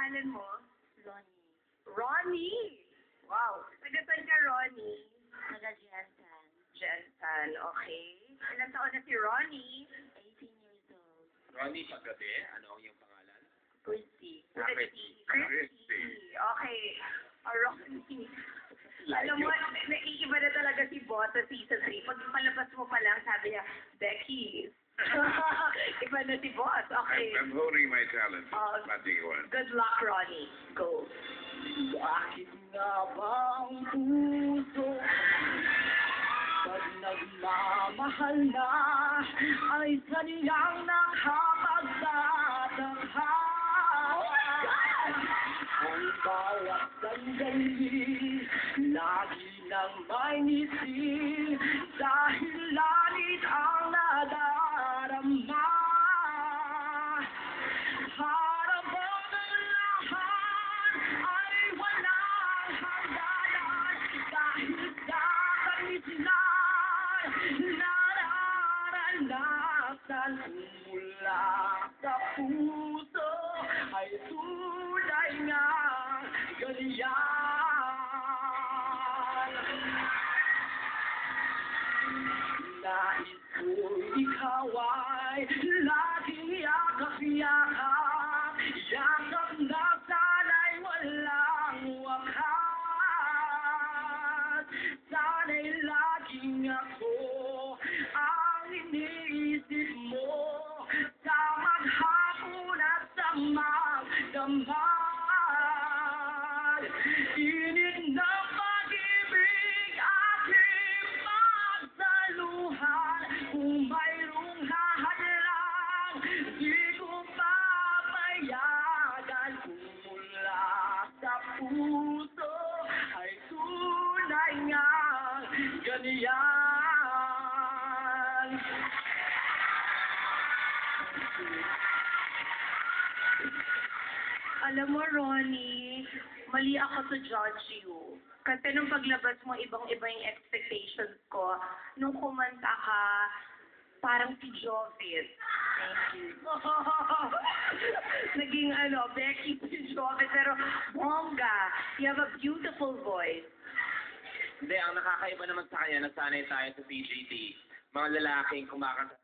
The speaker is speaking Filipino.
pangalan mo? Ronnie. Ronnie! Wow. Taga-saan ka, Ronnie? Taga-Jensen. Jensen, okay. Ilang taon na si Ronnie? 18 years old. Ronnie, paggabi, ano ang iyong pangalan? Christy. Christy. Okay. Ronnie. Alam mo, naiiba na talaga si Boss sa season 3. Pag palabas mo pa lang, sabi niya, Becky. Iba na si Boss. Okay. I'm honing my talent. Matigawan. Good luck, Ronnie. Go. Bakit nga ba ang puso pag nagmamahal na ay sadyang nakapagtatangha? Ang bawat sandali lagi nang may ngiti dahil langit ang nadarama. Harapang ang lahat ay walang hangganan dahil sa kanisnan nararanasan mula sa puso ay tunay nga ganyan. Nais ko'y ikaw ay laging yakap-yakap, yakap na sana'y walang wakas. Sana'y laging ako ang iniisip mo sa maghapon at sa magdamag. Init ng pag-ibig aking pagsaluhan, kung mayroong hahadlang di ko papayagan. Kung mula sa puso ay tunay nga ganyan. Alam mo, Ronnie, mali ako to judge you. Kasi nung paglabas mo, ibang-iba yung expectations ko. Nung kumanta ka, parang si Jovet. Thank you. Naging Becky si Jovet, pero bongga. You have a beautiful voice. Hindi, ang nakakaiba naman sa kanya, nasanay tayo sa PGT. Mga lalaking kumakanta